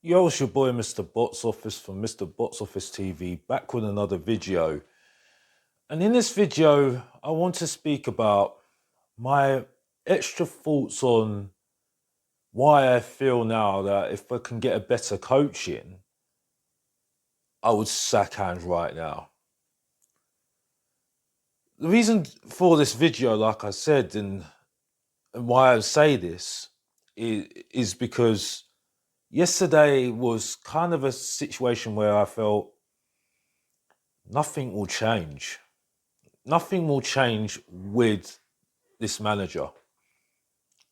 Yo, it's your boy Mr. Box Office from Mr. Box Office TV, back with another video. And in this video, I want to speak about my extra thoughts on why I feel now that if I can get a better coach in, I would sack hands right now. The reason for this video, like I said, and why I say this is because yesterday was kind of a situation where I felt nothing will change. Nothing will change with this manager.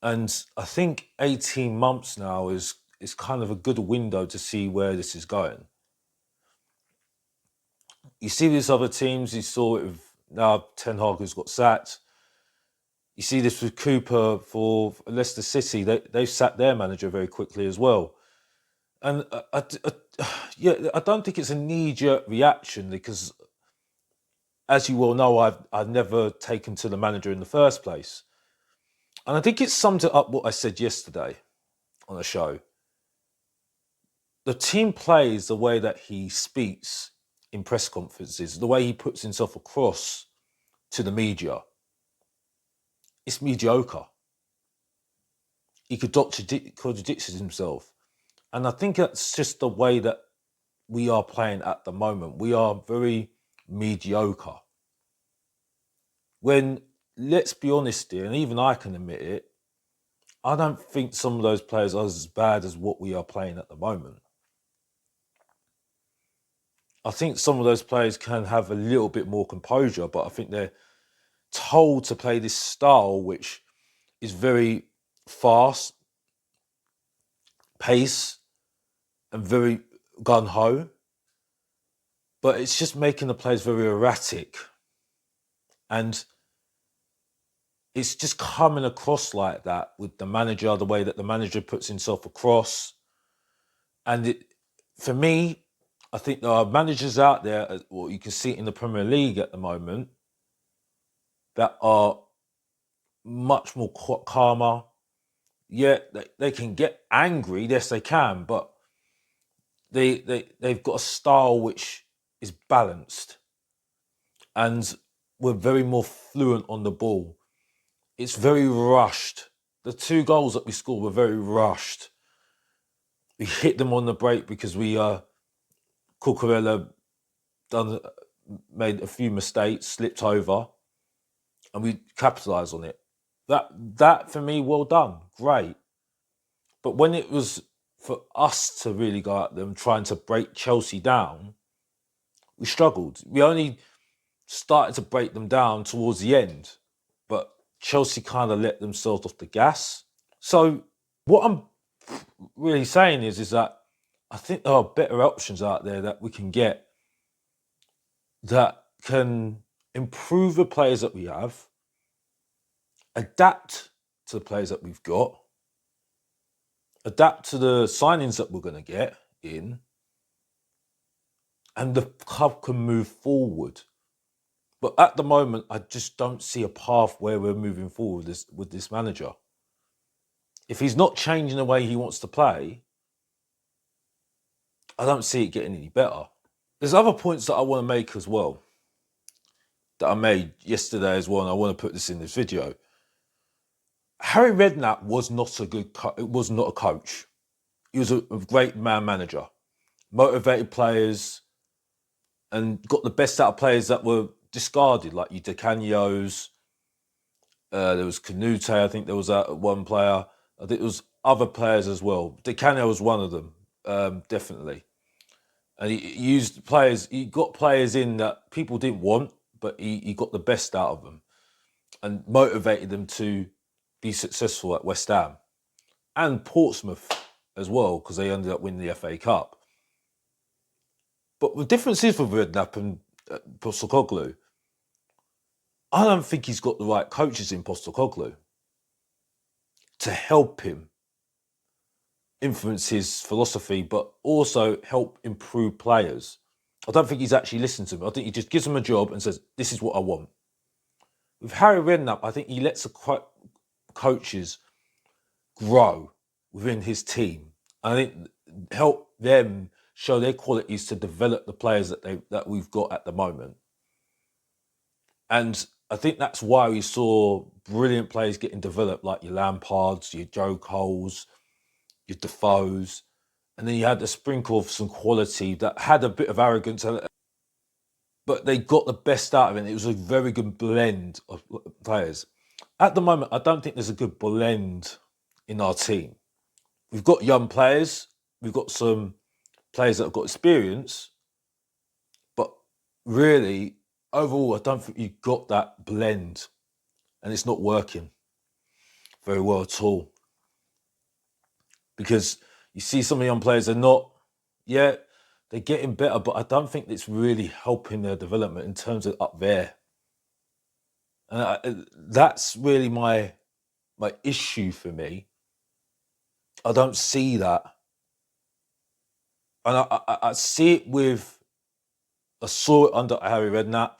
And I think 18 months now is kind of a good window to see where this is going. You see these other teams, you saw it with now Ten Hag who's got sacked. You see this with Cooper for Leicester City. They've sacked their manager very quickly as well. And I don't think it's a knee-jerk reaction because, as you well know, I've never taken to the manager in the first place. And I think it sums it up what I said yesterday on the show. The team plays the way that he speaks in press conferences, the way he puts himself across to the media. It's mediocre. He contradicts himself. And I think that's just the way that we are playing at the moment. We are very mediocre. When, let's be honest here, and even I can admit it, I don't think some of those players are as bad as what we are playing at the moment. I think some of those players can have a little bit more composure, but I think they're told to play this style which is very fast, pace, and very gun-ho. But it's just making the players very erratic. And it's just coming across like that with the manager, the way that the manager puts himself across. And for me, I think there are managers out there, well, you can see it in the Premier League at the moment, that are much more calmer. Yeah, they can get angry, yes they can, but they've got a style which is balanced. And we're very more fluent on the ball. It's very rushed. The 2 goals that we scored were very rushed. We hit them on the break because Cucurella made a few mistakes, slipped over, and we capitalised on it. That for me, well done, great. But when it was for us to really go at them, trying to break Chelsea down, we struggled. We only started to break them down towards the end, but Chelsea kind of let themselves off the gas. So what I'm really saying is that I think there are better options out there that we can get that can improve the players that we have, adapt to the players that we've got, adapt to the signings that we're going to get in, and the club can move forward. But at the moment, I just don't see a path where we're moving forward with this manager. If he's not changing the way he wants to play, I don't see it getting any better. There's other points that I want to make as well, that I made yesterday as well, and I want to put this in this video. Harry Redknapp was not a coach. He was a great manager, motivated players, and got the best out of players that were discarded, like your Di Canio's. There was Canute, I think there was one player. I think there was other players as well. Di Canio was one of them, definitely. And he used players, he got players in that people didn't want, but he got the best out of them and motivated them to be successful at West Ham and Portsmouth as well, because they ended up winning the FA Cup. But the difference is with Redknapp and Postecoglou, I don't think he's got the right coaches in Postecoglou to help him influence his philosophy, but also help improve players. I don't think he's actually listened to them. I think he just gives them a job and says, this is what I want. With Harry Redknapp, I think he lets the coaches grow within his team. I think help them show their qualities to develop the players that we've got at the moment. And I think that's why we saw brilliant players getting developed, like your Lampards, your Joe Coles, your Defoes, and then you had a sprinkle of some quality that had a bit of arrogance, but they got the best out of it. It was a very good blend of players. At the moment, I don't think there's a good blend in our team. We've got young players, we've got some players that have got experience, but really, overall, I don't think you've got that blend, and it's not working very well at all. Because you see some of the young players are not, yeah, they're getting better, but I don't think it's really helping their development in terms of up there. And that's really my issue for me. I don't see that. And I see it with, I saw it under Harry Redknapp,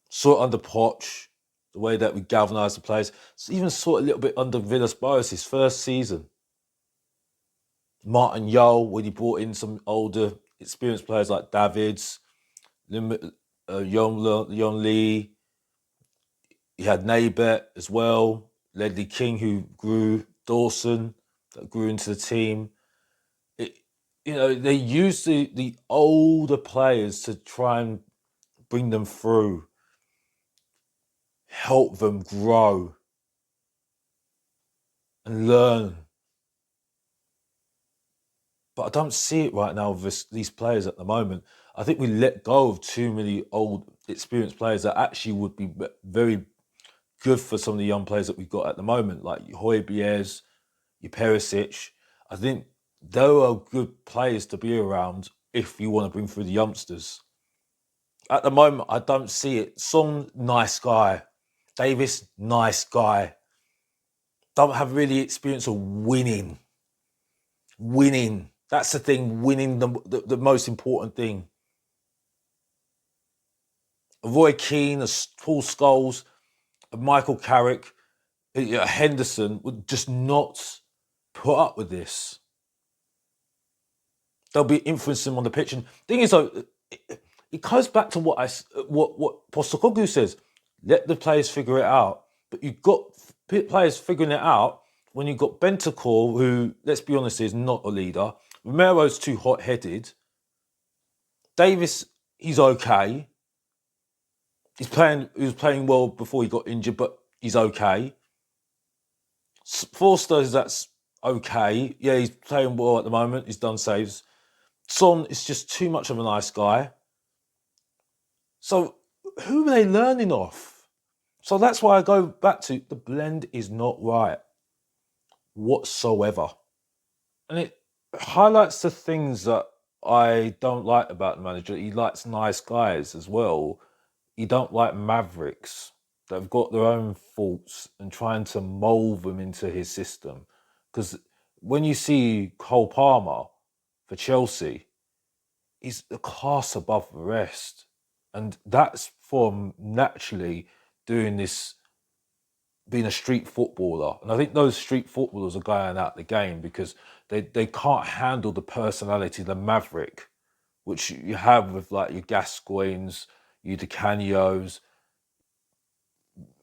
saw it under Poch, the way that we galvanised the players. Even saw it a little bit under Villas-Boas, his first season. Martin Yole, when he brought in some older, experienced players like Davids, Yon Lee. He had Naybet as well, Ledley King, who grew, Dawson, that grew into the team. They used the older players to try and bring them through, help them grow and learn. But I don't see it right now with these players at the moment. I think we let go of too many old, experienced players that actually would be very good for some of the young players that we've got at the moment, like your Højbjergs, your Perisic. I think they are good players to be around if you want to bring through the youngsters. At the moment, I don't see it. Son, nice guy. Davis, nice guy. Don't have really experience of winning. Winning. That's the thing, winning, the most important thing. Roy Keane, Paul Scholes, Michael Carrick, Henderson would just not put up with this. They'll be influencing him on the pitch. And the thing is, though, it goes back to what Postecoglou says. Let the players figure it out. But you've got players figuring it out when you've got Bentancur, who, let's be honest, is not a leader. Romero's too hot-headed. Davis, he's okay. He was playing well before he got injured, but he's okay. Forster, that's okay. Yeah, he's playing well at the moment. He's done saves. Son is just too much of a nice guy. So who are they learning off? So that's why I go back to the blend is not right whatsoever. And it highlights the things that I don't like about the manager. He likes nice guys as well. He don't like mavericks that have got their own faults and trying to mould them into his system. Because when you see Cole Palmer for Chelsea, he's a class above the rest. And that's from naturally doing this, being a street footballer. And I think those street footballers are going out the game because they can't handle the personality, the maverick, which you have with like your Gascoignes, your Di Canios,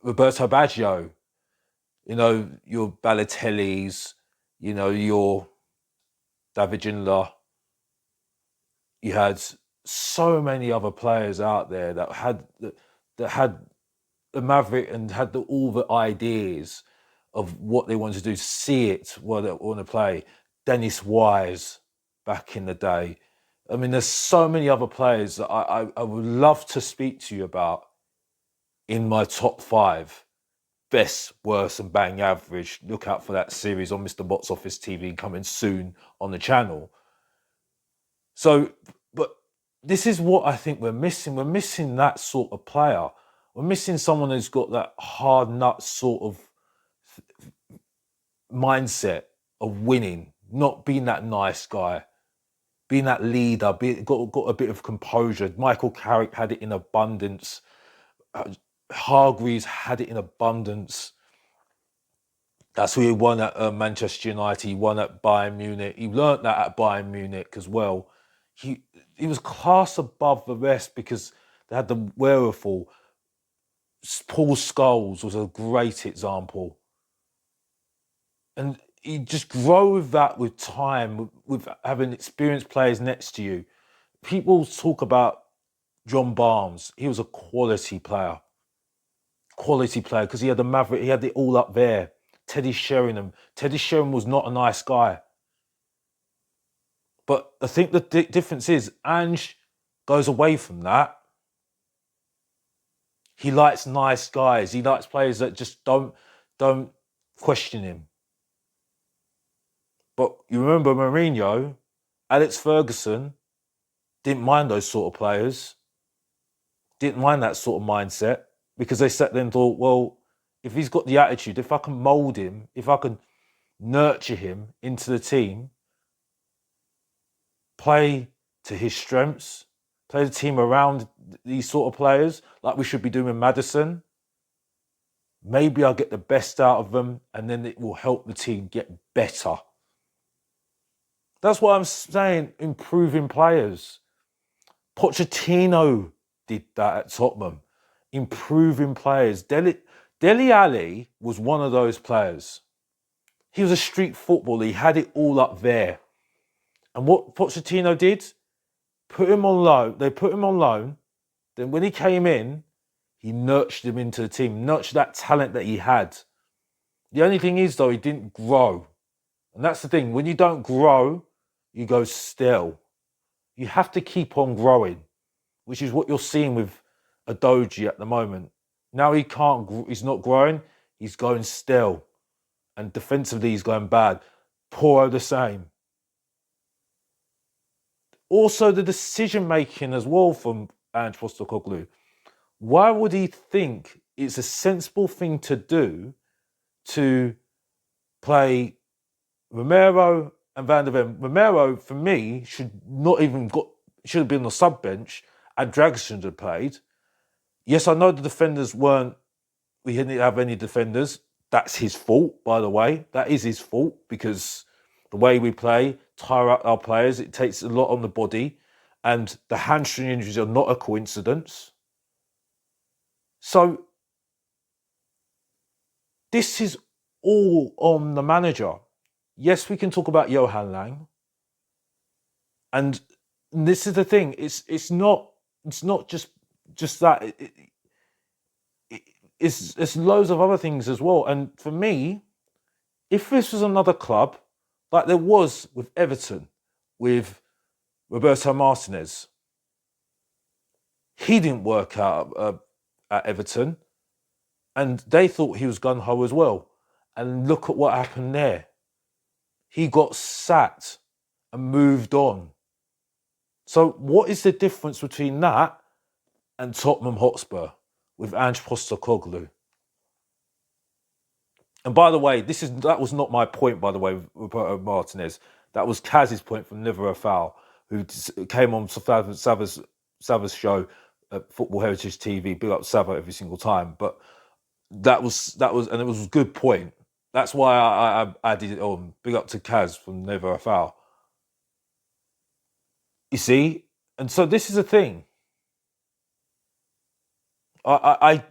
Roberto Baggio, your Balotellis, your David Ginola. You had so many other players out there that had the maverick and had all the ideas of what they wanted to do, see it, what they want to play. Dennis Wise back in the day. I mean, there's so many other players that I would love to speak to you about in my top 5. Best, worst, and bang average. Look out for that series on Mr. Box Office TV coming soon on the channel. So, but this is what I think we're missing. We're missing that sort of player. We're missing someone who's got that hard nut sort of mindset of winning, not being that nice guy, being that leader, got a bit of composure. Michael Carrick had it in abundance. Hargreaves had it in abundance. That's who he won at Manchester United. He won at Bayern Munich. He learnt that at Bayern Munich as well. He was class above the rest because they had the wherewithal. Paul Scholes was a great example. And you just grow with that with time, with having experienced players next to you. People talk about John Barnes. He was a quality player. Quality player because he had the maverick, he had it all up there. Teddy Sheringham. Teddy Sheringham was not a nice guy. But I think the difference is Ange goes away from that. He likes nice guys. He likes players that just don't question him. But you remember Mourinho, Alex Ferguson didn't mind those sort of players. Didn't mind that sort of mindset because they sat there and thought, well, if he's got the attitude, if I can mould him, if I can nurture him into the team, play to his strengths, play the team around these sort of players, like we should be doing with Maddison, maybe I'll get the best out of them and then it will help the team get better. That's what I'm saying, improving players. Pochettino did that at Tottenham, improving players. Dele Alli was one of those players. He was a street footballer. He had it all up there. And what Pochettino did, put him on loan. They put him on loan. Then when he came in, he nurtured him into the team, nurtured that talent that he had. The only thing is, though, he didn't grow. And that's the thing. When you don't grow, you go stale. You have to keep on growing, which is what you're seeing with Adoji at the moment. Now he's not growing, he's going stale. And defensively, he's going bad. Poro the same. Also, the decision-making as well from Ange Postecoglou. Why would he think it's a sensible thing to do to play Romero and Van der Ven? Romero, for me, should have been on the sub bench and Dragic should have played. Yes, I know the defenders we didn't have any defenders. That's his fault, by the way. That is his fault because the way we play, tire out our players, it takes a lot on the body. And the hamstring injuries are not a coincidence. So this is all on the manager. Yes, we can talk about Johan Lang. And this is the thing. It's not just that. It's loads of other things as well. And for me, if this was another club, like there was with Everton, with Roberto Martinez, he didn't work out at Everton, and they thought he was gung-ho as well. And look at what happened there. He got sacked and moved on. So what is the difference between that and Tottenham Hotspur with Ange Postecoglou? And by the way, that was not my point, by the way, with Roberto Martinez. That was Kaz's point from Never a Foul, who came on Sava's show at Football Heritage TV. Big up Sava every single time. But that was, and it was a good point. That's why I added it on. Big up to Kaz from Never a Foul. You see? And so this is a thing. I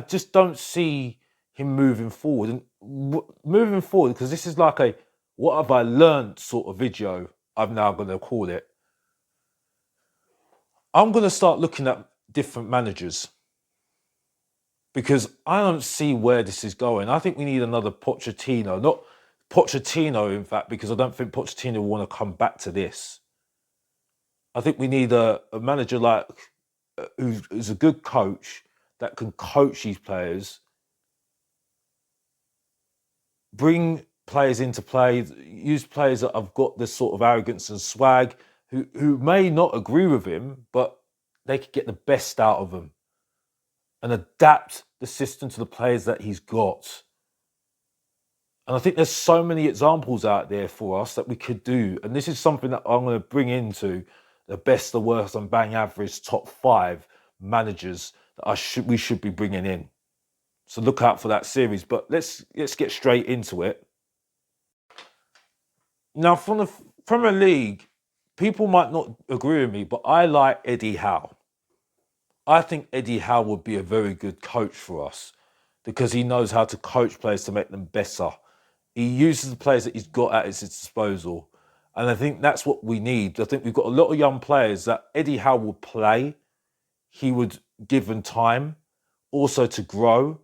just don't see him moving forward. And moving forward, because this is like a what have I learned sort of video, I'm now going to call it. I'm going to start looking at different managers because I don't see where this is going. I think we need another Pochettino. Not Pochettino, in fact, because I don't think Pochettino will want to come back to this. I think we need a manager like who's a good coach that can coach these players, bring players into play, use players that have got this sort of arrogance and swag, who may not agree with him, but they could get the best out of them and adapt the system to the players that he's got. And I think there's so many examples out there for us that we could do. And this is something that I'm going to bring into the best, the worst, and bang average top 5 managers that we should be bringing in. So look out for that series. But let's get straight into it. Now, from the Premier League, people might not agree with me, but I like Eddie Howe. I think Eddie Howe would be a very good coach for us because he knows how to coach players to make them better. He uses the players that he's got at his disposal. And I think that's what we need. I think we've got a lot of young players that Eddie Howe would play. He would give them time also to grow.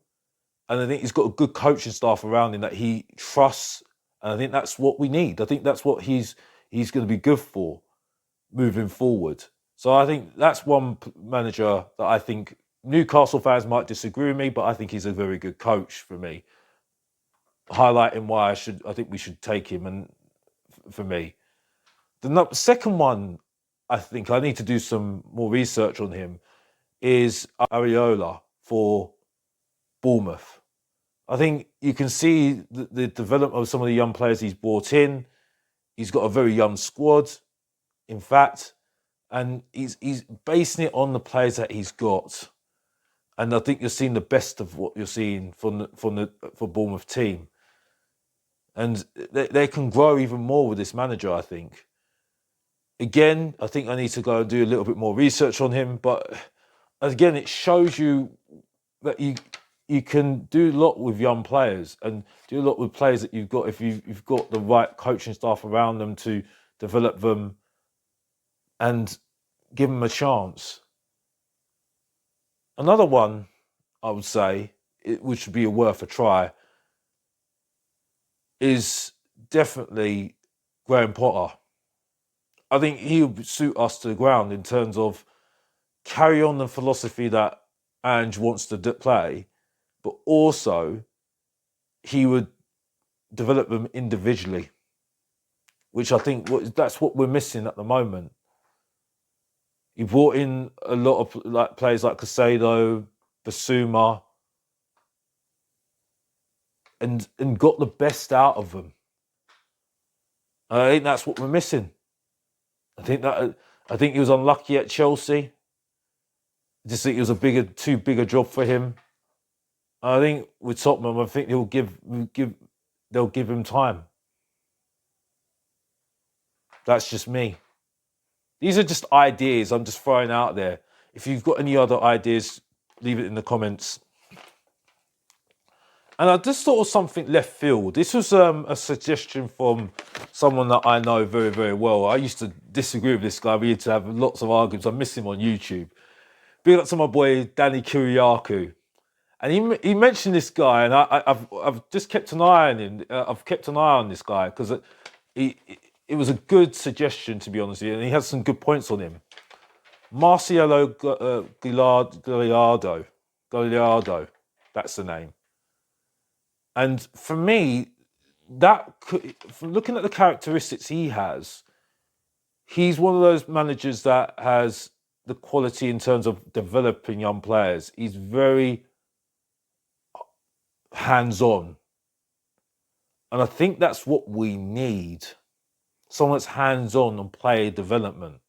And I think he's got a good coaching staff around him that he trusts. And I think that's what we need. I think that's what he's going to be good for moving forward. So I think that's one manager that I think Newcastle fans might disagree with me, but I think he's a very good coach for me. Highlighting why I think we should take him. And for me, the second one, I think I need to do some more research on him, is Areola for Bournemouth. I think you can see the development of some of the young players he's brought in. He's got a very young squad, in fact, and he's basing it on the players that he's got. And I think you're seeing the best of what you're seeing for Bournemouth team. And they can grow even more with this manager, I think. Again, I think I need to go and do a little bit more research on him. But again, it shows you that you can do a lot with young players and do a lot with players that you've got if you've got the right coaching staff around them to develop them and give them a chance. Another one, I would say, which would be worth a try, is definitely Graham Potter. I think he would suit us to the ground in terms of carry on the philosophy that Ange wants to play, but also he would develop them individually, which I think that's what we're missing at the moment. He brought in a lot of players like Caicedo, Basuma, and got the best out of them. I think that's what we're missing. I think he was unlucky at Chelsea. I just think it was too big a job for him. I think with Tottenham, I think they'll give him time. That's just me. These are just ideas I'm just throwing out there. If you've got any other ideas, leave it in the comments. And I just thought of something left field. This was a suggestion from someone that I know very, very well. I used to disagree with this guy. We used to have lots of arguments. I miss him on YouTube. Big up to my boy, Danny Kiriakou. And he mentioned this guy, and I've just kept an eye on him. I've kept an eye on this guy because it was a good suggestion, to be honest with you, and he has some good points on him. Marcelo Gallardo, that's the name. And for me, from looking at the characteristics he has, he's one of those managers that has the quality in terms of developing young players. He's very hands-on. And I think that's what we need. Someone that's hands-on on player development.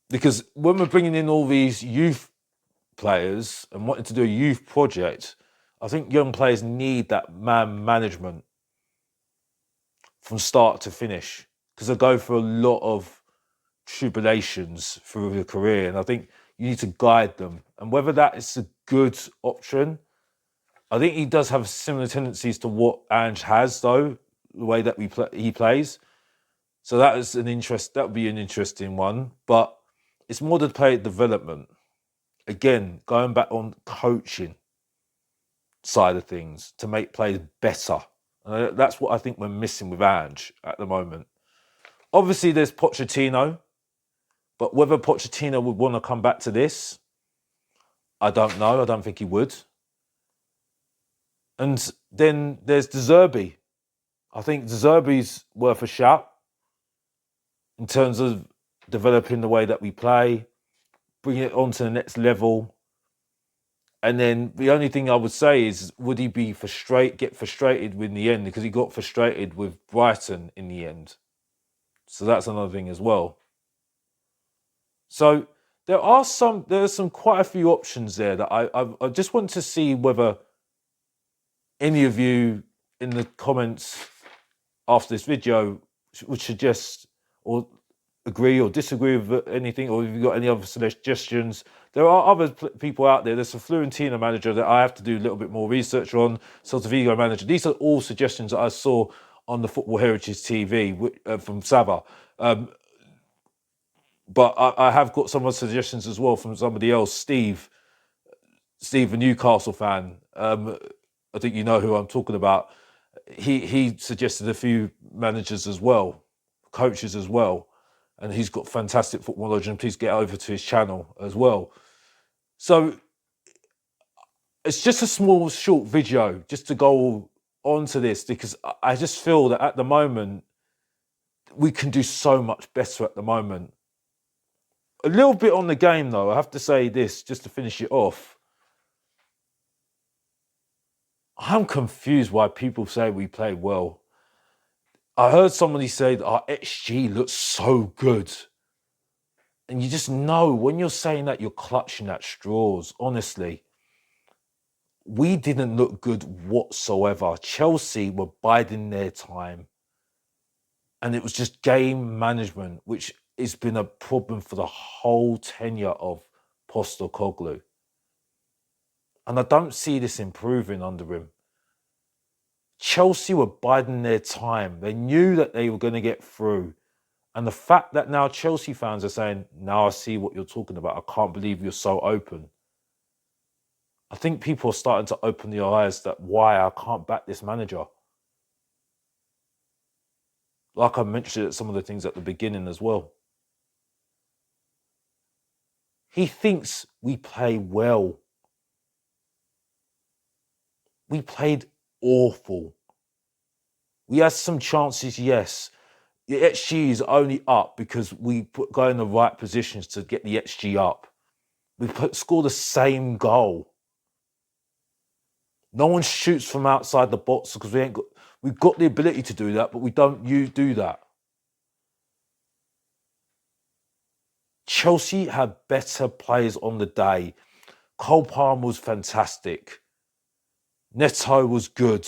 Because when we're bringing in all these youth players and wanting to do a youth project, I think young players need that man management from start to finish because they go through a lot of tribulations through their career. And I think you need to guide them. And whether that is a good option, I think he does have similar tendencies to what Ange has, though, the way that he plays. So that would be an interesting one. But it's more the player development. Again, going back on coaching side of things to make players better. That's what I think we're missing with Ange at the moment. Obviously, there's Pochettino, but whether Pochettino would want to come back to this, I don't know. I don't think he would. And then there's De Zerbi. I think De Zerbi's worth a shout in terms of developing the way that we play, bringing it on to the next level. And then the only thing I would say is, would he get frustrated in the end? Because he got frustrated with Brighton in the end. So that's another thing as well. So there are quite a few options there that I just want to see whether any of you in the comments after this video would suggest or agree or disagree with anything, or if you've got any other suggestions. There are other people out there. There's a Fiorentina manager that I have to do a little bit more research on. Celta Vigo manager. These are all suggestions that I saw on the Football Heritage TV from Sava. But I have got some other suggestions as well from somebody else, Steve, a Newcastle fan. I think you know who I'm talking about. He suggested a few managers as well, coaches as well, and he's got fantastic football knowledge. And please get over to his channel as well. So it's just a small, short video just to go on to this, because I just feel that at the moment we can do so much better at the moment. A little bit on the game, though, I have to say this just to finish it off. I'm confused why people say we play well. I heard somebody say that our XG looks so good. And you just know when you're saying that, you're clutching at straws, honestly. We didn't look good whatsoever. Chelsea were biding their time. And it was just game management, which has been a problem for the whole tenure of Postecoglou. And I don't see this improving under him. Chelsea were biding their time. They knew that they were going to get through. And the fact that now Chelsea fans are saying, now I see what you're talking about. I can't believe you're so open. I think people are starting to open their eyes that why I can't back this manager. Like I mentioned some of the things at the beginning as well. He thinks we play well. We played awful. We had some chances, yes. The XG is only up because we go in the right positions to get the XG up. We scored the same goal. No one shoots from outside the box because we've got the ability to do that, but we don't do that. Chelsea had better players on the day. Cole Palmer was fantastic. Neto was good.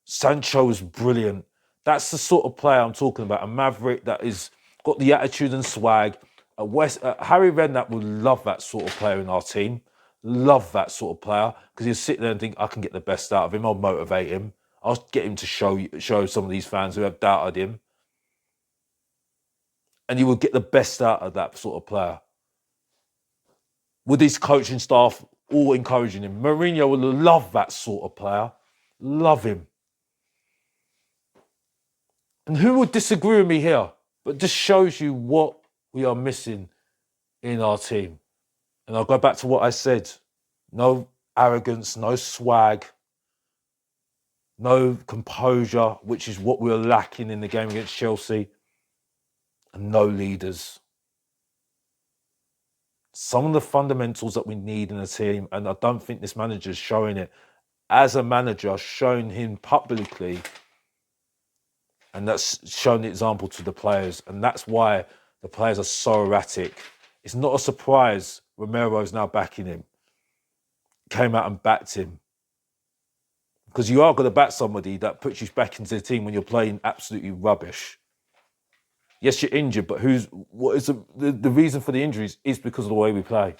Sancho was brilliant. That's the sort of player I'm talking about. A maverick that is got the attitude and swag. Harry Redknapp would love that sort of player in our team. Love that sort of player, because he'll sit there and think, I can get the best out of him. I'll motivate him. I'll get him to show some of these fans who have doubted him. And you will get the best out of that sort of player. With his coaching staff all encouraging him. Mourinho would love that sort of player. Love him. And who would disagree with me here? But just shows you what we are missing in our team. And I'll go back to what I said. No arrogance, no swag, no composure, which is what we were lacking in the game against Chelsea. And no leaders. Some of the fundamentals that we need in a team, and I don't think this manager is showing it. As a manager, showing him publicly, and that's shown the example to the players. And that's why the players are so erratic. It's not a surprise Romero's now backing him. Came out and backed him. Because you are going to back somebody that puts you back into the team when you're playing absolutely rubbish. Yes, you're injured, but what is the reason for the injuries is because of the way we play.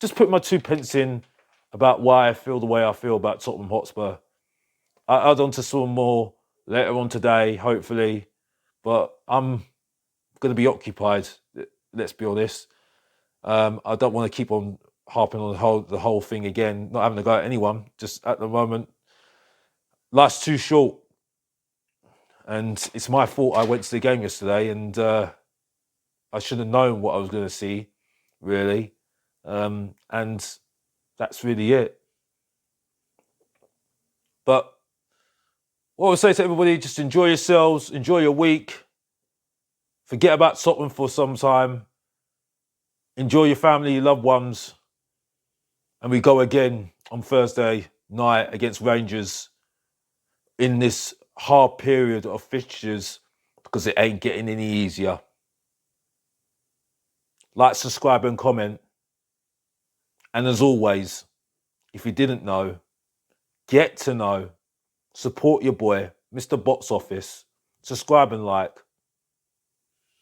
Just put my 2 pence in about why I feel the way I feel about Tottenham Hotspur. I'll add on to some more later on today, hopefully. But I'm going to be occupied, let's be honest. I don't want to keep on harping on the whole thing again, not having to go at anyone. Just at the moment, life's too short. And it's my fault I went to the game yesterday, and I should have known what I was going to see, really. And that's really it. But what I would say to everybody, just enjoy yourselves, enjoy your week. Forget about Tottenham for some time. Enjoy your family, your loved ones. And we go again on Thursday night against Rangers in this hard period of fixtures, because it ain't getting any easier. Like, subscribe and comment. And as always, if you didn't know, get to know, support your boy, Mr. Box Office, subscribe and like,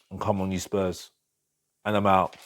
and come on you Spurs. And I'm out.